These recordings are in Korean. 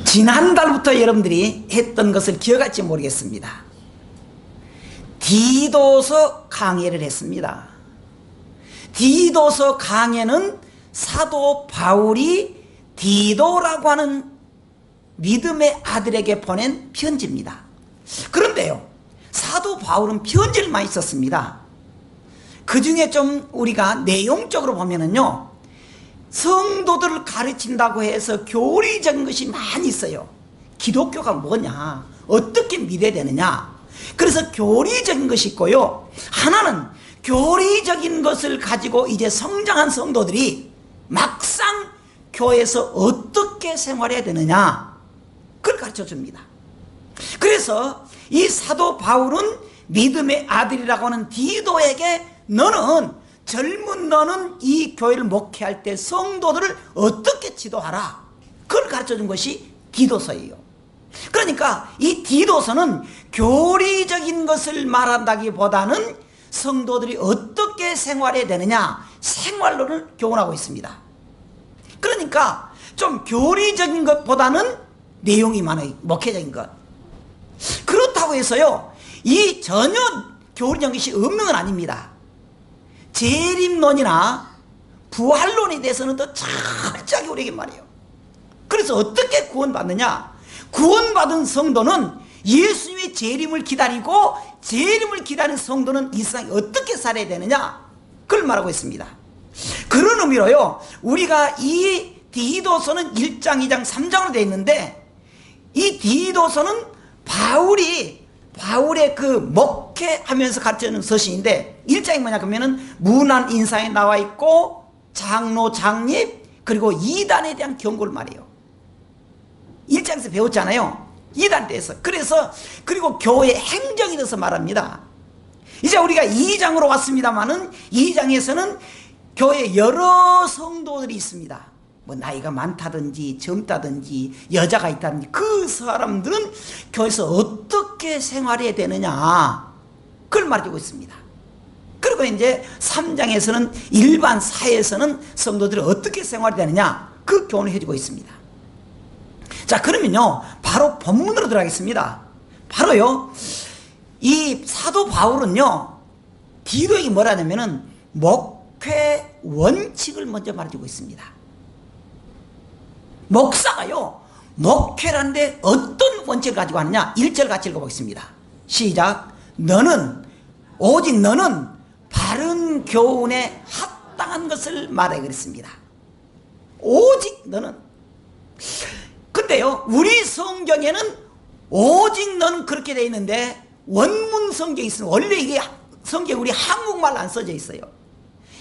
지난달부터 여러분들이 했던 것을 기억할지 모르겠습니다. 디도서 강해를 했습니다. 디도서 강해는 사도 바울이 디도라고 하는 믿음의 아들에게 보낸 편지입니다. 그런데요, 사도 바울은 편지를 많이 썼습니다. 그 중에 좀 우리가 내용적으로 보면은요, 성도들을 가르친다고 해서 교리적인 것이 많이 있어요. 기독교가 뭐냐, 어떻게 믿어야 되느냐. 그래서 교리적인 것이 있고요, 하나는 교리적인 것을 가지고 이제 성장한 성도들이 막상 교회에서 어떻게 생활해야 되느냐, 그걸 가르쳐 줍니다. 그래서 이 사도 바울은 믿음의 아들이라고 하는 디도에게 젊은 너는 이 교회를 목회할 때 성도들을 어떻게 지도하라, 그걸 가르쳐 준 것이 디도서예요. 그러니까 이 디도서는 교리적인 것을 말한다기보다는 성도들이 어떻게 생활해야 되느냐, 생활론을 교훈하고 있습니다. 그러니까 좀 교리적인 것보다는 내용이 많아요. 목회적인 것. 그렇다고 해서요, 이 전혀 교리적인 것이 없는 건 아닙니다. 재림론이나 부활론에 대해서는 더 철저하게 우리에게 말해요. 그래서 어떻게 구원받느냐, 구원받은 성도는 예수님의 재림을 기다리고, 재림을 기다리는 성도는 이 세상에 어떻게 살아야 되느냐, 그걸 말하고 있습니다. 그런 의미로요, 우리가 이 디도서는 1장, 2장, 3장으로 되어 있는데, 이 디도서는 바울의 그 목회하면서 가르치는 서신인데, 1장이 뭐냐 그러면은 문안 인사에 나와 있고, 장로, 장립, 그리고 이단에 대한 경고를 말해요. 1장에서 배웠잖아요. 이단에 대해서. 그리고 교회 행정에 대해서 말합니다. 이제 우리가 2장으로 왔습니다만은, 2장에서는 교회에 여러 성도들이 있습니다. 뭐 나이가 많다든지 젊다든지 여자가 있다든지, 그 사람들은 교회에서 어떻게 생활해야 되느냐, 그걸 말해주고 있습니다. 그리고 이제 3장에서는 일반 사회에서는 성도들이 어떻게 생활해야 되느냐, 그 교훈을 해주고 있습니다. 자, 그러면요, 바로 본문으로 들어가겠습니다. 바로요, 이 사도 바울은요, 디도에게 뭐라 하냐면은 목회 원칙을 먼저 말해주고 있습니다. 목사가요, 목회라는데 어떤 원칙을 가지고 하느냐, 1절 같이 읽어보겠습니다. 시작. 오직 너는 바른 교훈에 합당한 것을 말해 그랬습니다. 오직 너는. 근데요, 우리 성경에는 오직 너는 그렇게 되어 있는데, 원문 성경이 있으면, 원래 이게 성경 우리 한국말로 안 써져 있어요.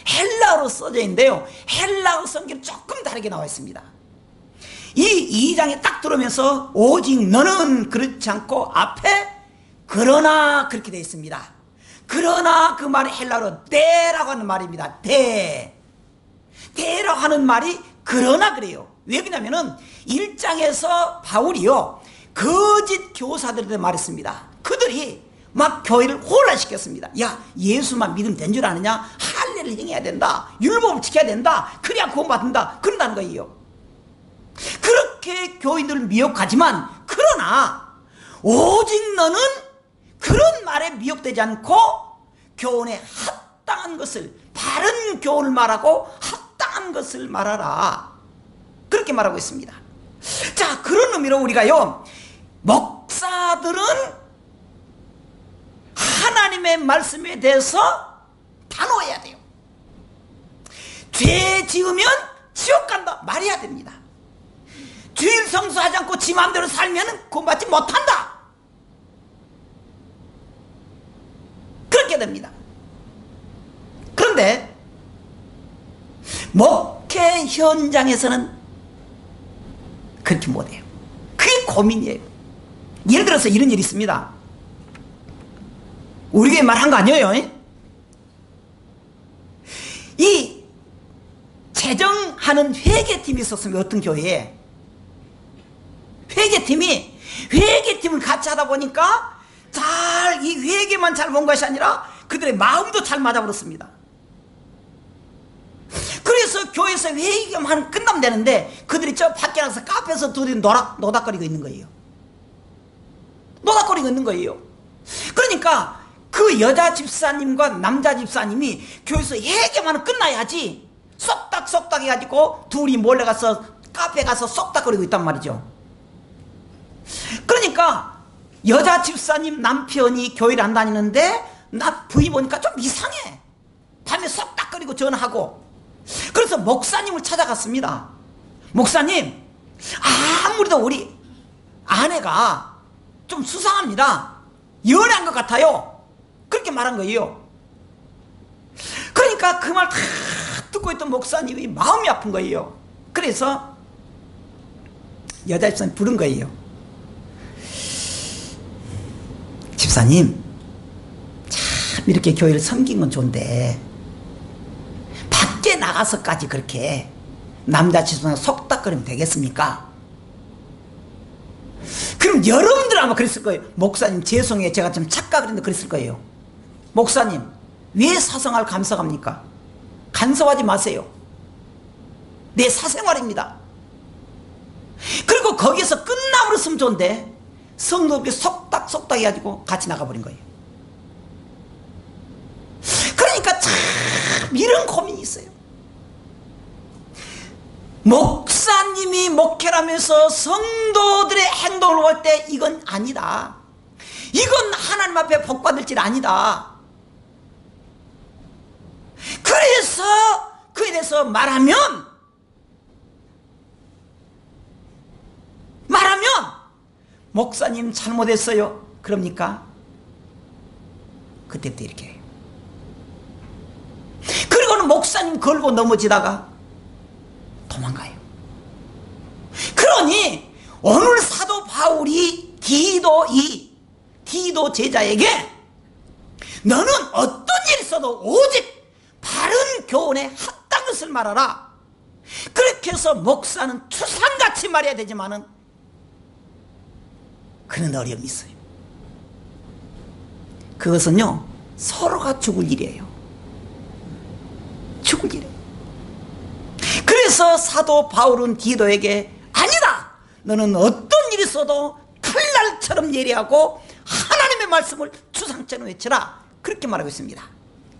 헬라어로 써져 있는데요, 헬라어 성경은 조금 다르게 나와 있습니다. 이 2장에 딱 들어오면서 오직 너는 그렇지 않고 앞에 그러나 그렇게 되어 있습니다. 그러나 그 말이 헬라어로 대라고 하는 말입니다. 대라고 하는 말이 그러나 그래요. 왜 그러냐면은 1장에서 바울이요, 거짓 교사들한테 말했습니다. 그들이 막 교회를 혼란시켰습니다. 야, 예수만 믿으면 된 줄 아느냐, 할례를 행해야 된다, 율법을 지켜야 된다, 그래야 구원받는다, 그런다는 거예요. 그렇게 교인들을 미혹하지만, 그러나 오직 너는 그런 말에 미혹되지 않고 교훈에 합당한 것을, 바른 교훈을 말하고 합당한 것을 말하라, 그렇게 말하고 있습니다. 자, 그런 의미로 우리가요, 목사들은 하나님의 말씀에 대해서 단호해야 돼요. 죄 지으면 지옥 간다 말해야 됩니다. 주일 성수하지 않고 지 마음대로 살면 구원받지 못한다, 그렇게 됩니다. 그런데 목회 현장에서는 그렇게 못해요. 그게 고민이에요. 예를 들어서 이런 일이 있습니다. 우리 교회 말한 거 아니에요. 이 재정하는 회계팀이 있었으면, 어떤 교회에 회계팀을 같이 하다 보니까 이 회계만 잘 본 것이 아니라 그들의 마음도 잘 맞아버렸습니다. 그래서 그래서 교회에서 회의만 끝나면 되는데 그들이 저 밖에 나가서 카페에서 둘이 노닥거리고 있는 거예요. 노닥거리고 있는 거예요. 그러니까 그 여자 집사님과 남자 집사님이 교회에서 회개만 끝나야지 쏙닥쏙닥 해가지고 둘이 몰려가서 카페 가서 쏙닥거리고 있단 말이죠. 그러니까 여자 집사님 남편이 교회를 안 다니는데 나 부인 보니까 좀 이상해. 밤에 쏙닥거리고 전화하고. 그래서 목사님을 찾아갔습니다. 목사님, 아무래도 우리 아내가 좀 수상합니다. 연애한 것 같아요. 그렇게 말한 거예요. 그러니까 그 말 다 듣고 있던 목사님이 마음이 아픈 거예요. 그래서 여자 집사님 부른 거예요. 집사님, 참 이렇게 교회를 섬긴 건 좋은데 밖에 나가서까지 그렇게 남자 집사님 속닥거리면 되겠습니까? 그럼 여러분들 아마 그랬을 거예요. 목사님 죄송해요, 제가 좀 착각을 했는데 그랬을 거예요. 목사님 왜 사생활 감싸갑니까? 간섭하지 마세요. 내 사생활입니다. 그리고 거기서 끝나버렸으면 좋은데 성도들이 속닥속닥 해가지고 같이 나가버린 거예요. 그러니까 참 이런 고민이 있어요. 목사님이 목회를 하면서 성도들의 행동을 볼 때 이건 아니다. 이건 하나님 앞에 복받을 질 아니다. 그래서 그에 대해서 말하면 목사님 잘못했어요. 그럽니까? 그때부터 이렇게 해요. 그리고는 목사님 걸고 넘어지다가 도망가요. 그러니 오늘 사도 바울이 디도 제자에게 너는 어떤 일이 있어도 오직 바른 교훈에 합당한 것을 말하라. 그렇게 해서 목사는 추상같이 말해야 되지만은 그런 어려움이 있어요. 그것은요 서로가 죽을 일이에요. 죽을 일이에요. 그래서 사도 바울은 디도에게 아니다, 너는 어떤 일이 있어도 칼날처럼 예리하고 하나님의 말씀을 추상처럼 외쳐라, 그렇게 말하고 있습니다.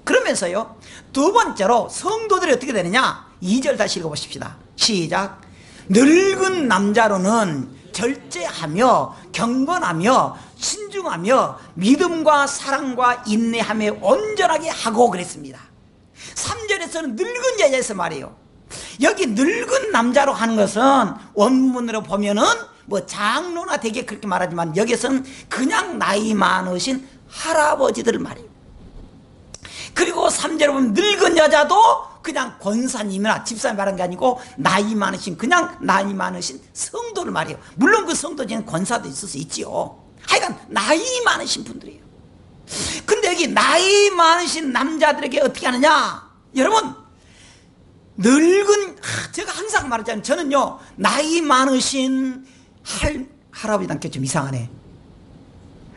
그러면서요 두 번째로 성도들이 어떻게 되느냐, 2절 다시 읽어보십시다. 시작. 늙은 남자로는 절제하며 경건하며 신중하며 믿음과 사랑과 인내하며 온전하게 하고 그랬습니다. 3절에서는 늙은 여자에서 말해요. 여기 늙은 남자로 하는 것은 원문으로 보면은 뭐 장로나 되게 그렇게 말하지만 여기서는 그냥 나이 많으신 할아버지들을 말해요. 그리고 3절에 보면 늙은 여자도 그냥 권사님이나 집사님 말하는 게 아니고 나이 많으신, 그냥 나이 많으신 성도를 말해요. 물론 그 성도 중에는 권사도 있을 수 있지요. 하여간 나이 많으신 분들이에요. 근데 여기 나이 많으신 남자들에게 어떻게 하느냐, 여러분 늙은, 제가 항상 말하잖아요. 저는요 나이 많으신 할아버지한테 좀 이상하네.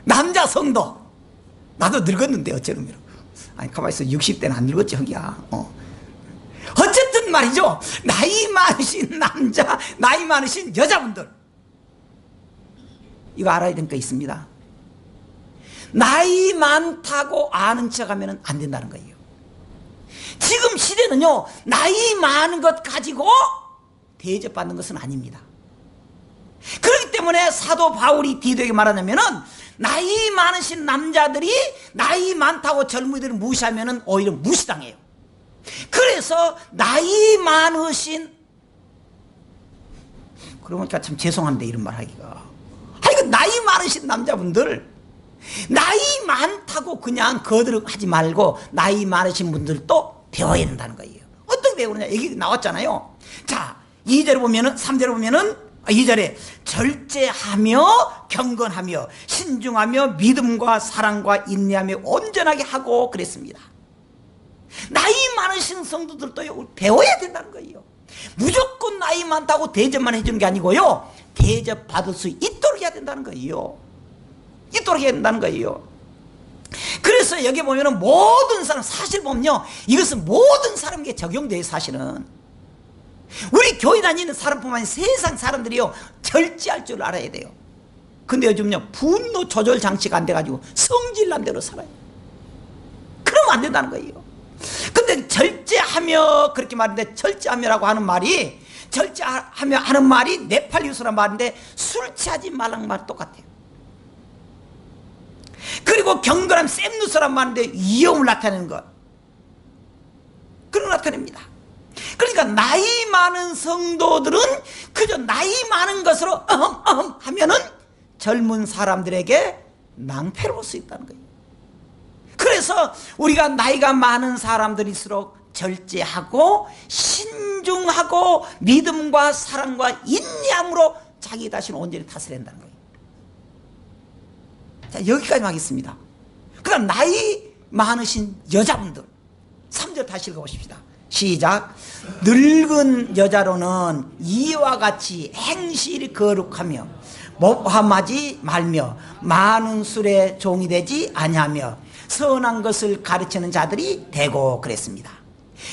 남자 성도, 나도 늙었는데 어쩌면, 아니 가만히 있어, 60대는 안 늙었지 허기야. 어쨌든 말이죠, 나이 많으신 남자, 나이 많으신 여자분들, 이거 알아야 되는 게 있습니다. 나이 많다고 아는 척 하면 안 된다는 거예요. 지금 시대는요 나이 많은 것 가지고 대접받는 것은 아닙니다. 그렇기 때문에 사도 바울이 디도에게 말하냐면은 나이 많으신 남자들이 나이 많다고 젊은이들을 무시하면은 오히려 무시당해요. 그래서 나이 많으신, 그러니까 참 죄송한데 이런 말 하기가, 하여간 나이 많으신 남자분들, 나이 많다고 그냥 거들하지 말고 나이 많으신 분들도 배워야 된다는 거예요. 어떻게 배우느냐, 얘기 나왔잖아요. 자, 2절에 보면은, 3절에 보면은, 2절에 절제하며 경건하며 신중하며 믿음과 사랑과 인내하며 온전하게 하고 그랬습니다. 나이 많으신 성도들도 배워야 된다는 거예요. 무조건 나이 많다고 대접만 해주는 게 아니고요, 대접받을 수 있도록 해야 된다는 거예요. 있도록 해야 된다는 거예요. 그래서 여기 보면은 모든 사람, 사실 보면요 이것은 모든 사람에게 적용돼요. 사실은 우리 교회 다니는 사람뿐만 아니라 세상 사람들이요 절제할 줄 알아야 돼요. 근데 요즘요 분노 조절 장치가 안 돼가지고 성질난 대로 살아요. 그러면 안 된다는 거예요. 근데 절제하며 그렇게 말하는데, 절제하며라고 하는 말이, 절제하며 하는 말이 네팔리우스란 말인데 술 취하지 말라는 말 똑같아요. 그리고 경건함 샘누스란 말인데 위험을 나타내는 것, 그런 걸 나타냅니다. 그러니까 나이 많은 성도들은 그저 나이 많은 것으로 하면은 젊은 사람들에게 낭패를 볼 수 있다는 거예요. 그래서 우리가 나이가 많은 사람들일수록 절제하고 신중하고 믿음과 사랑과 인내함으로 자기 자신을 온전히 다스려야 한다는 거예요. 자, 여기까지 하겠습니다. 그 다음 나이 많으신 여자분들 3절 다시 읽어보십시다. 시작. 늙은 여자로는 이와 같이 행실이 거룩하며 모함하지 말며 많은 술에 종이 되지 아니하며 선한 것을 가르치는 자들이 되고 그랬습니다.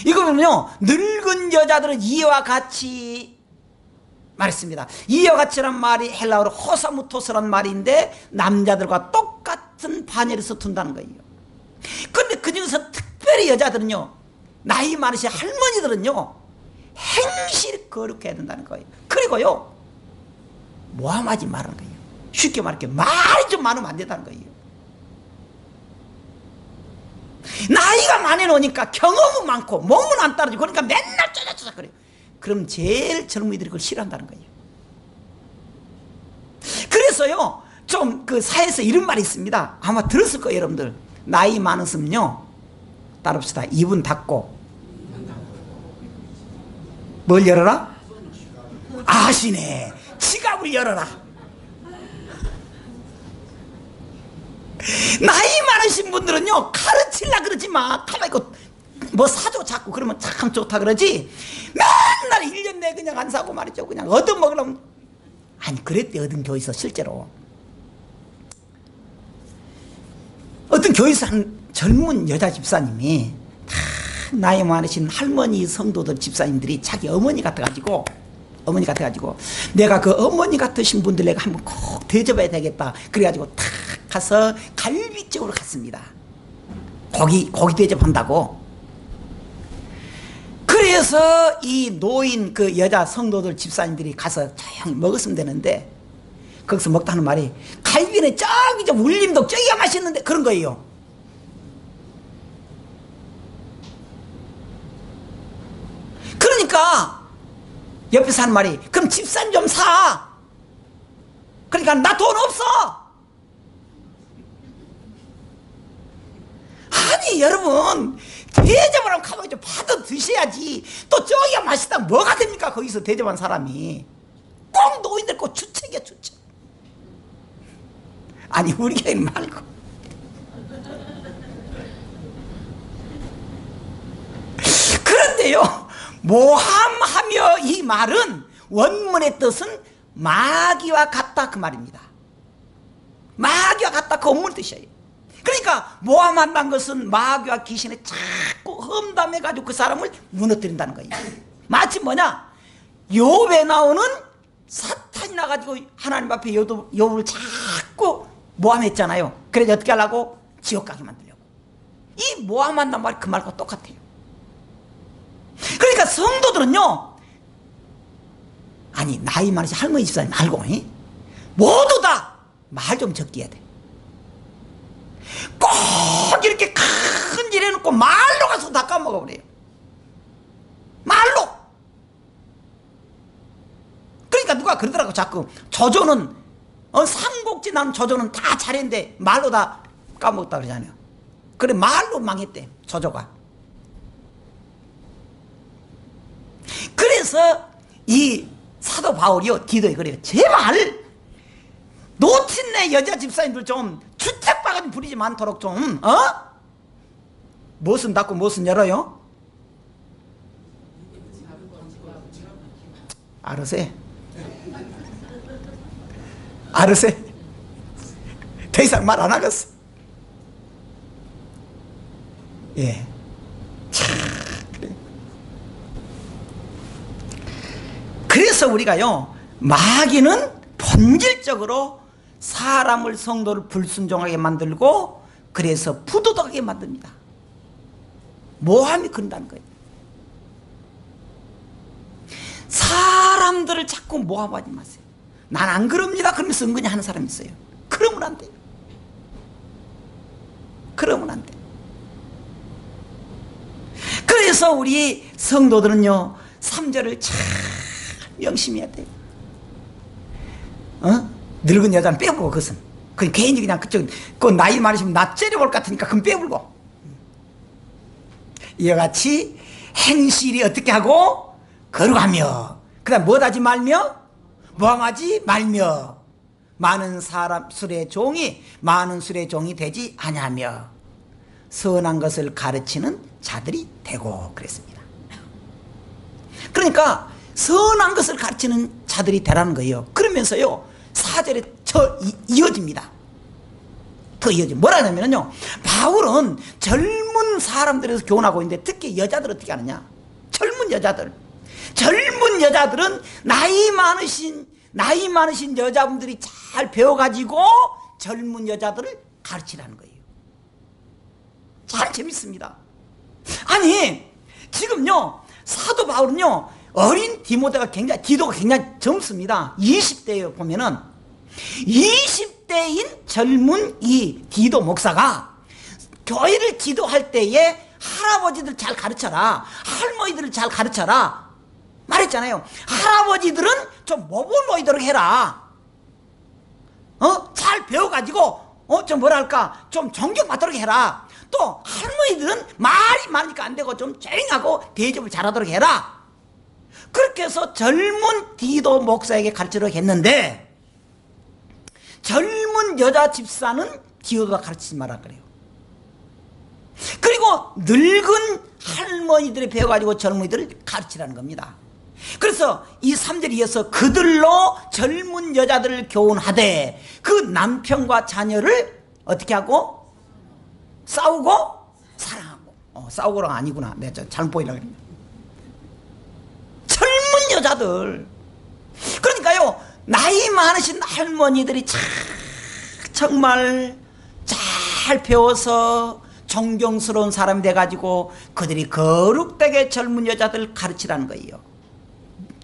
이거는요 늙은 여자들은 이와 같이 말했습니다. 이와 같이란 말이 헬라어로 호사무토스란 말인데 남자들과 똑같은 반열에서 둔다는 거예요. 그런데 그중에서 특별히 여자들은요, 나이 많으신 할머니들은요 행실이 거룩해야 된다는 거예요. 그리고요 모함하지 말라는 거예요. 쉽게 말할게 말이 좀 많으면 안 된다는 거예요. 나이가 많이 나니까 경험은 많고 몸은 안 따라지고 그러니까 맨날 쪼작쪼작 그래요. 그럼 제일 젊은이들이 그걸 싫어한다는 거예요. 그래서요 좀 그 사회에서 이런 말이 있습니다. 아마 들었을 거예요. 여러분들 나이 많으시면요 따라합시다. 입은 닫고 뭘 열어라? 아시네. 지갑을 열어라. 나이 많으신 분들은요 가르치려 그러지 마. 가만히 있고 뭐 사줘 자꾸. 그러면 참 좋다 그러지. 맨날 1년 내 그냥 안 사고 말이죠. 그냥 얻어먹으려면. 아니 그랬대. 어떤 교회에서 실제로 어떤 교회에서 한 젊은 여자 집사님이 다 나이 많으신 할머니 성도들 집사님들이 자기 어머니 같아가지고 내가 그 어머니 같으신 분들 내가 한번 꼭 대접해야 되겠다. 그래가지고 탁 가서 갈비집으로 갔습니다. 고기 대접한다고. 그래서 이 노인 그 여자 성도들 집사님들이 가서 조용히 먹었으면 되는데 거기서 먹다 하는 말이 갈비는 저기 저 울림도 저기가 맛있는데 그런 거예요. 그러니까 옆에서 하는 말이 그럼 집사님 좀 사. 그러니까 나 돈 없어. 아니 여러분 대접을 하면 가만히 좀 받아 드셔야지. 또 저기가 맛있다 뭐가 됩니까? 거기서 대접한 사람이 꼭 노인들 꼭 주책이야 주책. 아니 우리 교회 말고 그런데요 모함하며 이 말은 원문의 뜻은 마귀와 같다 그 말입니다. 마귀와 같다 그 원문 뜻이에요. 그러니까 모함한다는 것은 마귀와 귀신에 자꾸 험담해가지고 그 사람을 무너뜨린다는 거예요. 마치 뭐냐 욥에 나오는 사탄이 나가지고 하나님 앞에 욥을 자꾸 모함했잖아요. 그래서 어떻게 하려고? 지옥 가게 만들려고. 이 모함한다는 말이 그 말과 똑같아요. 그러니까 성도들은요 아니 나이 많으신 할머니 집사님 말고 모두 다 말 좀 적게 해야 돼. 꼭 이렇게 큰 일 해놓고 말로 가서 다 까먹어버려요. 말로. 그러니까 누가 그러더라고 자꾸 저조는 삼국지 나는 저조는 다 잘했는데 말로 다 까먹었다 그러잖아요. 그래 말로 망했대 저조가. 그래서 이 사도 바울이요 디도에 그래요. 제발 노친네 여자 집사님들 좀 주책바가지 부리지 않도록 좀 무엇은 닫고 무엇은 열어요? 알으세 더 이상 말 안 하겠어. 예. 참, 그래. 그래서 우리가요, 마귀는 본질적으로 사람을, 성도를 불순종하게 만들고, 그래서 부도덕하게 만듭니다. 모함이 그런다는 거예요. 사람들을 자꾸 모함하지 마세요. 난 안 그럽니다 그러면서 은근히 하는 사람이 있어요. 그러면 안 돼요. 그러면 안 돼요. 그래서 우리 성도들은요, 3절을 잘 명심해야 돼요. 늙은 여자는 빼불고, 그것은 그냥 괜히 그냥 그쪽 그 나이 많으시면 나 째려볼 것 같으니까 그건 빼불고, 이와 같이 행실이 어떻게 하고 거룩하며, 그 다음 뭐하지 말며 모함하지 말며, 많은 술의 종이 되지 아니하며 선한 것을 가르치는 자들이 되고, 그랬습니다. 그러니까 선한 것을 가르치는 자들이 되라는 거예요. 그러면서요, 4절에 더 이어집니다. 더 이어집니다. 뭐라 하냐면요, 바울은 젊은 사람들에서 교훈하고 있는데, 특히 여자들 어떻게 하느냐, 젊은 여자들은 나이 많으신 여자분들이 잘 배워가지고 젊은 여자들을 가르치라는 거예요. 참 재밌습니다. 아니, 지금요, 사도 바울은요, 어린 디도가 굉장히 젊습니다. 20대에 보면은 20대인 젊은 이 디도 목사가 교회를 기도할 때에 할아버지들 잘 가르쳐라, 할머니들을 잘 가르쳐라 말했잖아요. 할아버지들은 좀 모범노이도록 해라. 잘 배워가지고 좀 뭐랄까, 좀 존경받도록 해라. 또 할머니들은 말이 많으니까 안 되고 좀 조용하고 대접을 잘하도록 해라. 그렇게 해서 젊은 디도 목사에게 가르치도록 했는데, 젊은 여자 집사는 디도가 가르치지 말라 그래요. 그리고 늙은 할머니들이 배워가지고 젊은이들을 가르치라는 겁니다. 그래서 이 3절에 이어서 그들로 젊은 여자들을 교훈하되 그 남편과 자녀를 어떻게 하고? 싸우고 사랑하고. 싸우고가 아니구나, 내가 잘못 보이려고 그랬네. 젊은 여자들, 그러니까요, 나이 많으신 할머니들이 정말 잘 배워서 존경스러운 사람이 돼가지고 그들이 거룩되게 젊은 여자들을 가르치라는 거예요.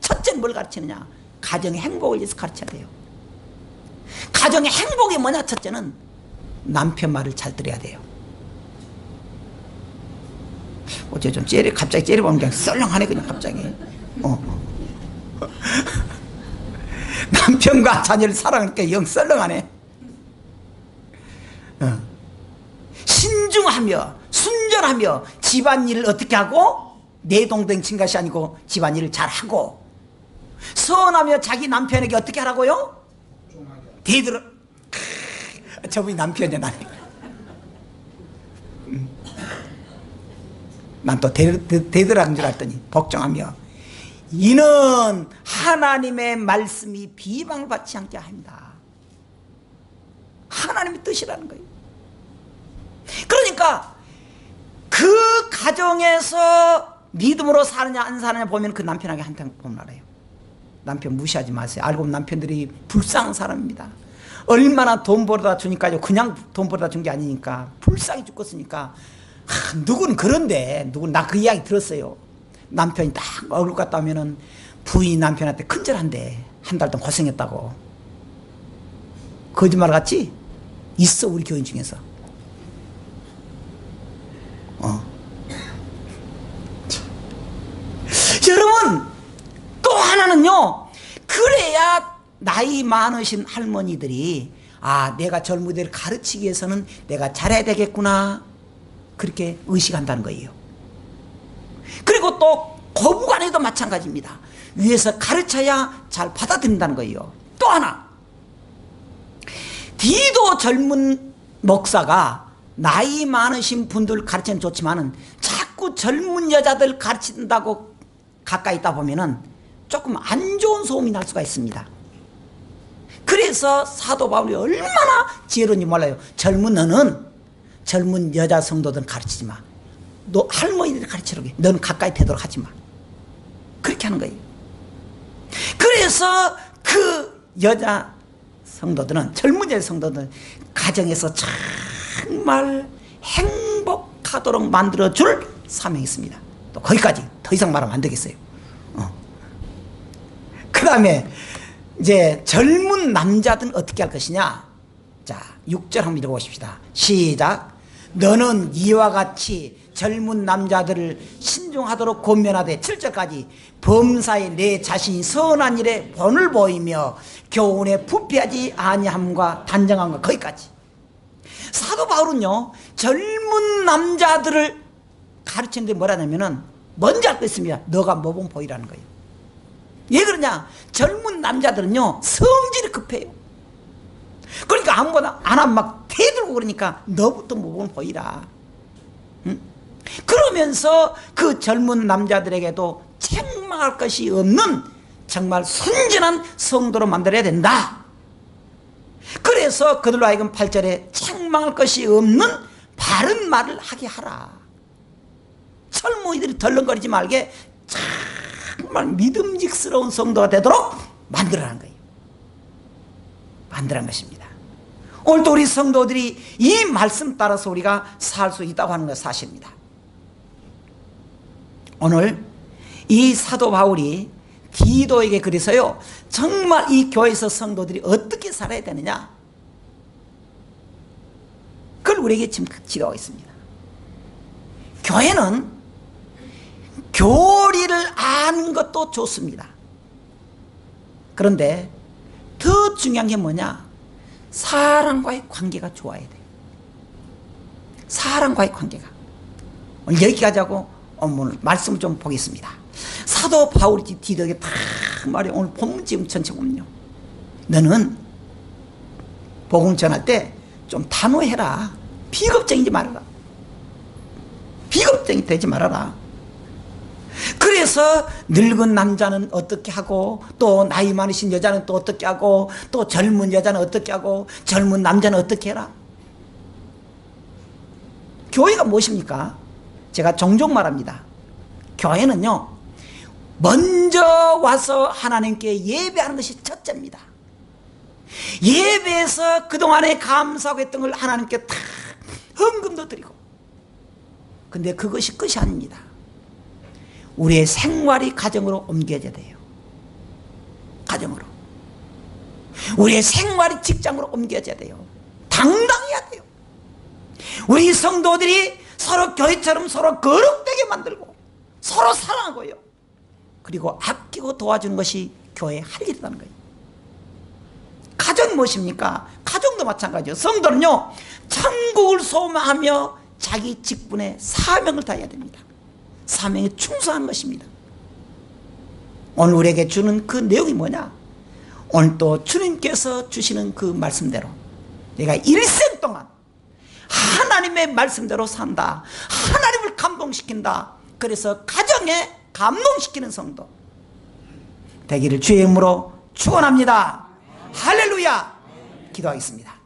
첫째는 뭘 가르치느냐? 가정의 행복을 위해서 가르쳐야 돼요. 가정의 행복이 뭐냐? 첫째는 남편 말을 잘 들어야 돼요. 어째 좀 갑자기 째려보면 그냥 썰렁하네, 그냥 갑자기. 남편과 자녀를 사랑하니까 영 썰렁하네. 신중하며 순전하며 집안일을 어떻게 하고? 내동댕친 것이 아니고 집안일을 잘하고, 선하며 자기 남편에게 어떻게 하라고요? 대들어. 저분이 남편이야, 나는. 난 또 대들어간 줄 알았더니 복종하며 이는 하나님의 말씀이 비방을 받지 않게 합니다. 하나님의 뜻이라는 거예요. 그러니까 그 가정에서 믿음으로 사느냐 안 사느냐 보면 그 남편에게 한탕 보면 알아요. 남편 무시하지 마세요. 알고 보면 남편들이 불쌍한 사람입니다. 얼마나 돈 벌어다 주니까요, 그냥 돈 벌어다 준 게 아니니까 불쌍히 죽겠으니까. 누군 그런데, 나 그 이야기 들었어요. 남편이 딱 얼굴 갔다 오면은 부인이 남편한테 큰절한대. 한 달 동안 고생했다고. 거짓말 같지? 있어, 우리 교인 중에서. 여러분, 또 하나는요, 그래야 나이 많으신 할머니들이 내가 젊은이들을 가르치기 위해서는 내가 잘해야 되겠구나, 그렇게 의식한다는 거예요. 그리고 또 고부간에도 마찬가지입니다. 위에서 가르쳐야 잘 받아들인다는 거예요. 또 하나, 디도 젊은 목사가 나이 많으신 분들 가르치는 좋지만은 자꾸 젊은 여자들 가르친다고 가까이 있다 보면은 조금 안 좋은 소음이 날 수가 있습니다. 그래서 사도 바울이 얼마나 지혜로운지 몰라요. 너는 젊은 여자 성도들은 가르치지 마. 너 할머니들 가르치라고 해. 너는 가까이 되도록 하지 마. 그렇게 하는 거예요. 그래서 그 여자 성도들은, 젊은 여자 성도들은 가정에서 정말 행복하도록 만들어줄 사명이 있습니다. 또 거기까지 더 이상 말하면 안 되겠어요. 그 다음에 이제 젊은 남자들은 어떻게 할 것이냐. 자, 6절 한번 읽어보십시다. 시작. 너는 이와 같이 젊은 남자들을 신중하도록 권면하되, 7절까지 범사에 내 자신이 선한 일에 본을 보이며 교훈에 부패하지 아니함과 단정함과, 거기까지. 사도 바울은요, 젊은 남자들을 가르치는데 뭐라냐면은 먼저 할 거 있습니다. 너가 모범 보이라는 거예요. 왜 그러냐? 젊은 남자들은요, 성질이 급해요. 그러니까 아무거나 안 하면 막 대들고 그러니까 너부터 모범 보이라. 응? 그러면서 그 젊은 남자들에게도 책망할 것이 없는 정말 순진한 성도로 만들어야 된다. 그래서 그들로 하여금 8절에 책망할 것이 없는 바른 말을 하게 하라. 철무이들이 덜렁거리지 말게 정말 믿음직스러운 성도가 되도록 만들어라는 거예요. 만들어란 것입니다. 오늘도 우리 성도들이 이 말씀 따라서 우리가 살 수 있다고 하는 것 사실입니다. 오늘 이 사도 바울이 디도에게 그래서요, 정말 이 교회에서 성도들이 어떻게 살아야 되느냐, 그걸 우리에게 지금 지도하고 있습니다. 교회는 교리를 아는 것도 좋습니다. 그런데 더 중요한 게 뭐냐? 사람과의 관계가 좋아야 돼요. 사람과의 관계가. 오늘 여기까지 하고 오늘 말씀을 좀 보겠습니다. 사도 바울이 디도에게 다 말해. 오늘 본문 지금 전체 보면요, 너는 복음 전할 때 좀 단호해라. 비겁쟁이지 말아라. 비겁쟁이 되지 말아라. 그래서 늙은 남자는 어떻게 하고, 또 나이 많으신 여자는 또 어떻게 하고, 또 젊은 여자는 어떻게 하고, 젊은 남자는 어떻게 해라. 교회가 무엇입니까? 제가 종종 말합니다. 교회는요, 먼저 와서 하나님께 예배하는 것이 첫째입니다. 예배에서 그동안에 감사하고 했던 걸 하나님께 다 헌금도 드리고. 근데 그것이 끝이 아닙니다. 우리의 생활이 가정으로 옮겨져야 돼요. 가정으로. 우리의 생활이 직장으로 옮겨져야 돼요. 당당해야 돼요. 우리 성도들이 서로 교회처럼 서로 거룩되게 만들고 서로 사랑하고요, 그리고 아끼고 도와주는 것이 교회의 할 일이라는 거예요. 가정이 무엇입니까? 가정도 마찬가지예요. 성도는요, 천국을 소망하며 자기 직분의 사명을 다해야 됩니다. 사명에 충성하는 것입니다. 오늘 우리에게 주는 그 내용이 뭐냐? 오늘 또 주님께서 주시는 그 말씀대로 내가 일생 동안 하나님의 말씀대로 산다. 하나님을 감동시킨다. 그래서 가정에 감동시키는 성도 되기를 주의 이름으로 축원합니다. 할렐루야. 기도하겠습니다.